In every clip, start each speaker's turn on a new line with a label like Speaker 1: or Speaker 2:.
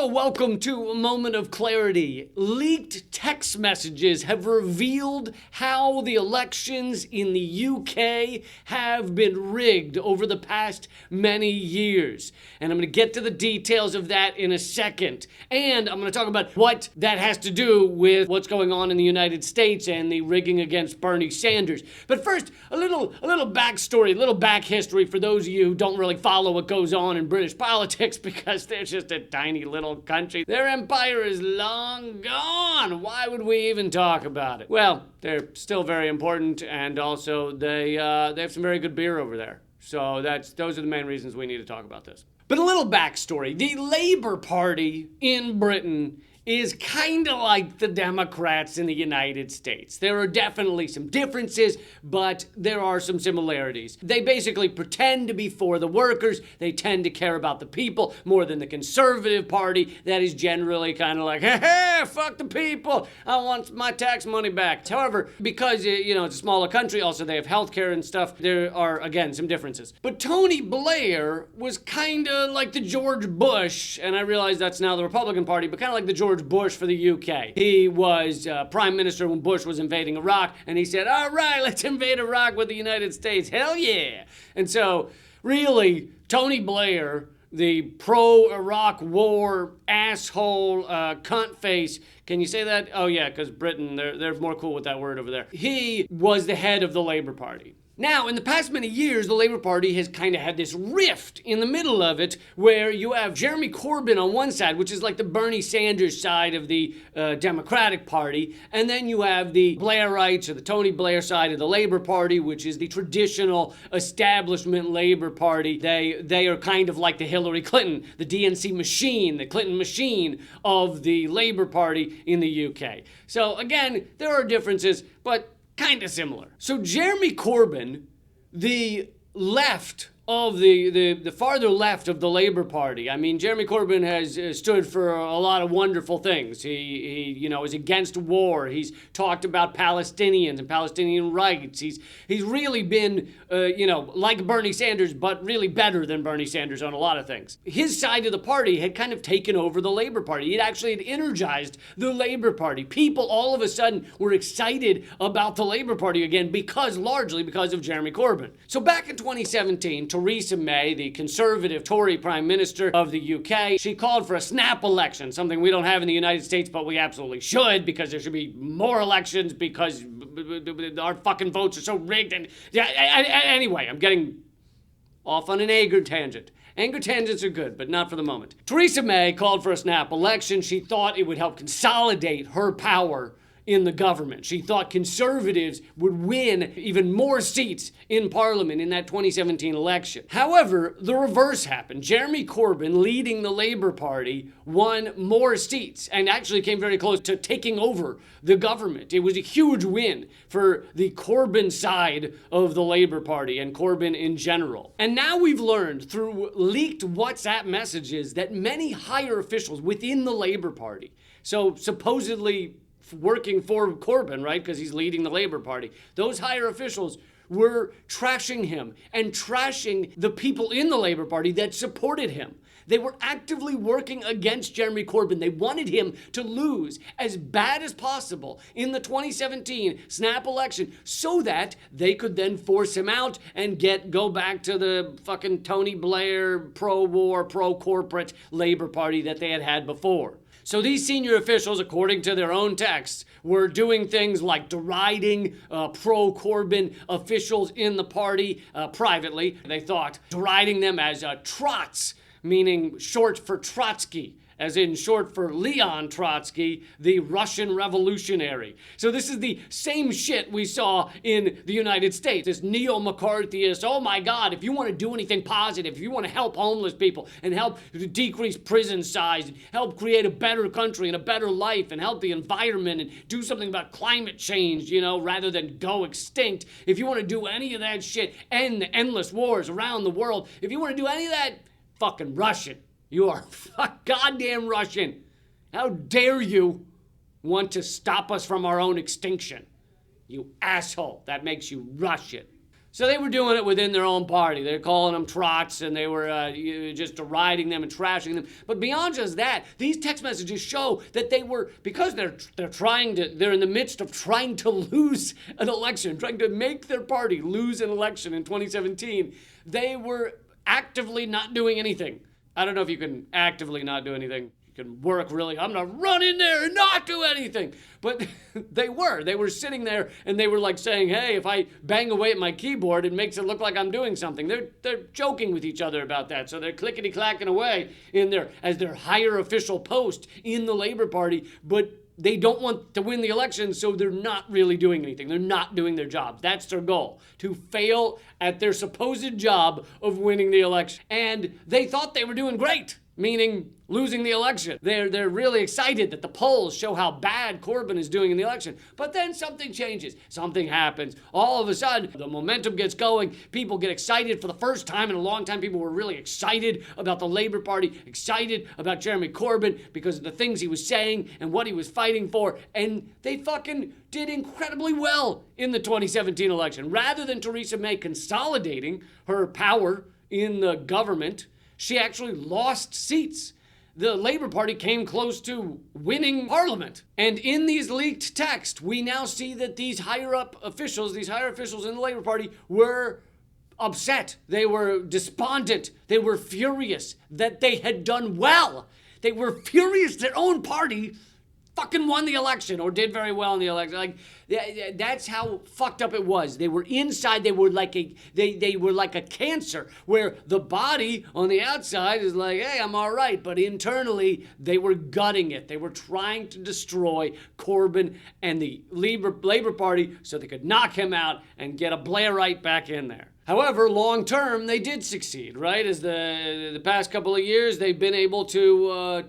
Speaker 1: So, welcome to a moment of clarity. Leaked text messages have revealed how the elections in the UK have been rigged over the past many years. And I'm going to get to the details of that in a second. And I'm going to talk about what that has to do with what's going on in the United States and the rigging against Bernie Sanders. But first, a little backstory, a little back history for those of you who don't really follow what goes on in British politics because they're just a tiny little country. Their empire is long gone. Why would we even talk about it? Well, they're still very important, and also they have some very good beer over there. So those are the main reasons we need to talk about this. But a little backstory. The Labour Party in Britain is kind of like the Democrats in the United States. There are definitely some differences, but there are some similarities. They basically pretend to be for the workers. They tend to care about the people more than the Conservative Party that is generally kind of like, hey, fuck the people. I want my tax money back. However, because, it's a smaller country, also they have healthcare and stuff, there are, again, some differences. But Tony Blair was kind of like the George Bush, and I realize that's now the Republican Party, but kind of like the George Bush for the UK. He was prime minister when Bush was invading Iraq, and he said, all right, let's invade Iraq with the United States. Hell yeah. And so, really, Tony Blair, the pro-Iraq war asshole cunt face, can you say that? Oh yeah, because Britain, they're more cool with that word over there. He was the head of the Labour Party. Now, in the past many years, the Labour Party has kind of had this rift in the middle of it where you have Jeremy Corbyn on one side, which is like the Bernie Sanders side of the Democratic Party, and then you have the Blairites or the Tony Blair side of the Labour Party, which is the traditional establishment Labour Party. They are kind of like the Hillary Clinton, the DNC machine, the Clinton machine of the Labour Party in the UK. So again, there are differences, but kind of similar. So Jeremy Corbyn, the left of the farther left of the Labour Party. I mean, Jeremy Corbyn has stood for a lot of wonderful things. He is against war. He's talked about Palestinians and Palestinian rights. He's really been, like Bernie Sanders, but really better than Bernie Sanders on a lot of things. His side of the party had kind of taken over the Labour Party. It actually had energized the Labour Party. People all of a sudden were excited about the Labour Party again largely because of Jeremy Corbyn. So back in 2017, Theresa May, the Conservative Tory Prime Minister of the UK, she called for a snap election, something we don't have in the United States, but we absolutely should, because there should be more elections because our fucking votes are so rigged. And anyway, I'm getting off on an anger tangent. Anger tangents are good, but not for the moment. Theresa May called for a snap election. She thought it would help consolidate her power in the government. She thought Conservatives would win even more seats in Parliament in that 2017 election. However, the reverse happened. Jeremy Corbyn, leading the Labour Party, won more seats and actually came very close to taking over the government. It was a huge win for the Corbyn side of the Labour Party and Corbyn in general. And now we've learned through leaked WhatsApp messages that many higher officials within the Labour Party, so supposedly working for Corbyn, right, because he's leading the Labour Party, those higher officials were trashing him and trashing the people in the Labour Party that supported him. They were actively working against Jeremy Corbyn. They wanted him to lose as bad as possible in the 2017 snap election so that they could then force him out and go back to the fucking Tony Blair pro-war, pro-corporate Labour Party that they had before. So these senior officials, according to their own texts, were doing things like deriding pro-Corbyn officials in the party privately. They thought deriding them as trots, meaning short for Trotsky, as in short for Leon Trotsky, the Russian revolutionary. So this is the same shit we saw in the United States. This neo-McCarthyist, oh my God, if you want to do anything positive, if you want to help homeless people and help decrease prison size, and help create a better country and a better life and help the environment and do something about climate change, rather than go extinct, if you want to do any of that shit, end the endless wars around the world, if you want to do any of that, fucking Russian. You are goddamn Russian. How dare you want to stop us from our own extinction? You asshole. That makes you Russian. So they were doing it within their own party. They're calling them trots, and they were just deriding them and trashing them. But beyond just that, these text messages show that they were, because they're in the midst of trying to lose an election, trying to make their party lose an election in 2017, they were actively not doing anything. I don't know if you can actively not do anything. Can work really, I'm gonna run in there and not do anything. But they were sitting there and they were like saying, hey, if I bang away at my keyboard, it makes it look like I'm doing something. They're joking with each other about that. So they're clickety-clacking away in their higher official post in the Labor Party, but they don't want to win the election, so they're not really doing anything. They're not doing their jobs. That's their goal, to fail at their supposed job of winning the election. And they thought they were doing great, meaning losing the election. They're really excited that the polls show how bad Corbyn is doing in the election. But then something changes. Something happens. All of a sudden, the momentum gets going. People get excited for the first time in a long time. People were really excited about the Labour Party, excited about Jeremy Corbyn because of the things he was saying and what he was fighting for. And they fucking did incredibly well in the 2017 election. Rather than Theresa May consolidating her power in the government, she actually lost seats. The Labour Party came close to winning Parliament. And in these leaked texts, we now see that these higher officials in the Labour Party were upset. They were despondent. They were furious that they had done well. They were furious their own party fucking won the election or did very well in the election. Like, that's how fucked up it was. They were inside. They were like a cancer where the body on the outside is like, hey, I'm all right. But internally, they were gutting it. They were trying to destroy Corbyn and the Labour Party so they could knock him out and get a Blairite back in there. However, long term, they did succeed, right? As the past couple of years, they've been able to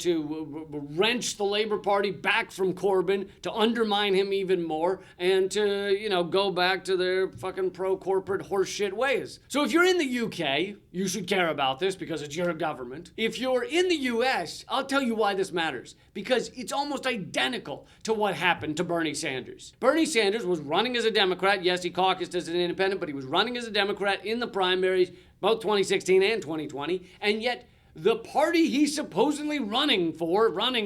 Speaker 1: wrench the Labour Party back from Corbyn, to undermine him even more, and to, go back to their fucking pro-corporate horseshit ways. So if you're in the UK, you should care about this because it's your government. If you're in the US, I'll tell you why this matters. Because it's almost identical to what happened to Bernie Sanders. Bernie Sanders was running as a Democrat. Yes, he caucused as an independent, but he was running as a Democrat in the primaries, both 2016 and 2020, and yet the party he's supposedly running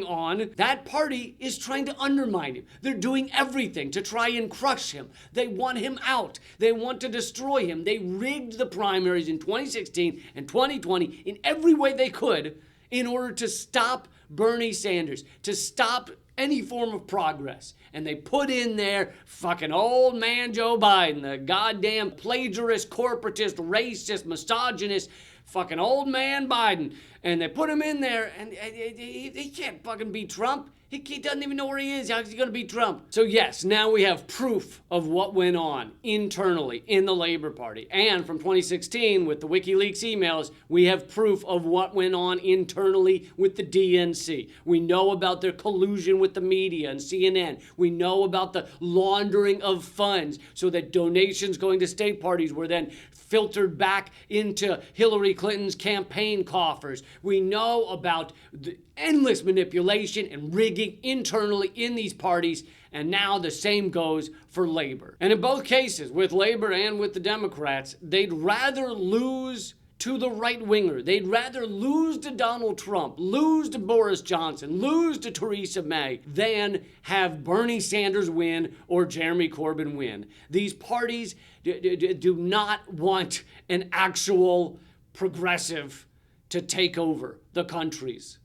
Speaker 1: on, that party is trying to undermine him. They're doing everything to try and crush him. They want him out. They want to destroy him. They rigged the primaries in 2016 and 2020 in every way they could in order to stop Bernie Sanders, to stop any form of progress. And they put in there fucking old man Joe Biden, the goddamn plagiarist, corporatist, racist, misogynist, fucking old man Biden. And they put him in there, and he can't fucking beat Trump. He doesn't even know where he is. How's he going to beat Trump? So yes, now we have proof of what went on internally in the Labour Party. And from 2016, with the WikiLeaks emails, we have proof of what went on internally with the DNC. We know about their collusion with the media and CNN. We know about the laundering of funds so that donations going to state parties were then filtered back into Hillary Clinton's campaign coffers. We know about the endless manipulation and rigging internally in these parties, and now the same goes for Labor. And in both cases, with Labor and with the Democrats, they'd rather lose to the right-winger. They'd rather lose to Donald Trump, lose to Boris Johnson, lose to Theresa May, than have Bernie Sanders win or Jeremy Corbyn win. These parties do not want an actual progressive to take over the countries.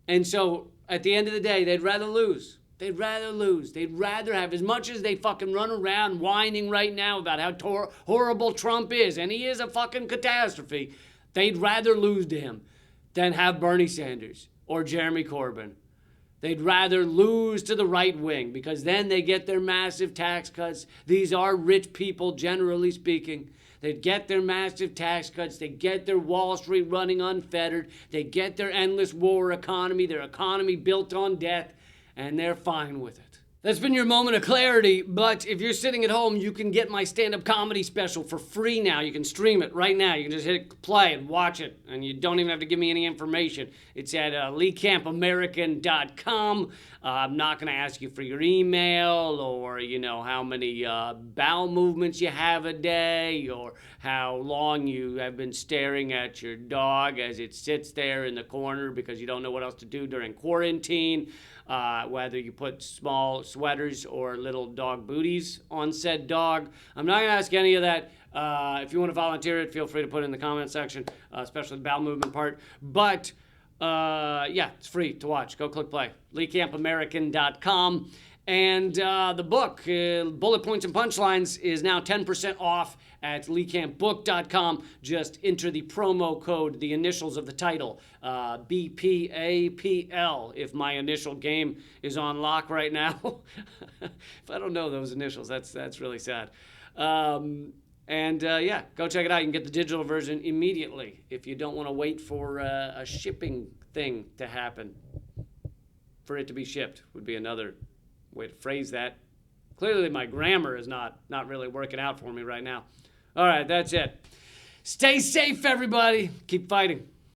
Speaker 1: And so, at the end of the day, they'd rather lose. They'd rather lose. They'd rather have, as much as they fucking run around whining right now about how horrible Trump is, and he is a fucking catastrophe, they'd rather lose to him than have Bernie Sanders or Jeremy Corbyn. They'd rather lose to the right wing because then they get their massive tax cuts. These are rich people, generally speaking. They'd get their massive tax cuts. They get their Wall Street running unfettered. They get their endless war economy, their economy built on debt, and they're fine with it. That's been your moment of clarity, but if you're sitting at home, you can get my stand-up comedy special for free now. You can stream it right now. You can just hit play and watch it, and you don't even have to give me any information. It's at leecampamerican.com. I'm not going to ask you for your email or, how many bowel movements you have a day or how long you have been staring at your dog as it sits there in the corner because you don't know what else to do during quarantine. Whether you put small sweaters or little dog booties on said dog. I'm not going to ask any of that. If you want to volunteer it, feel free to put it in the comment section, especially the bowel movement part. But, it's free to watch. Go click play. LeeCampAmerican.com. And the book, Bullet Points and Punchlines, is now 10% off at LeeCampBook.com. Just enter the promo code, the initials of the title, BPAPL, if my initial game is on lock right now. If I don't know those initials, that's really sad. Go check it out. You can get the digital version immediately if you don't want to wait for a shipping thing to happen. For it to be shipped would be another way to phrase that. Clearly my grammar is not really working out for me right now. All right, that's it. Stay safe, everybody. Keep fighting.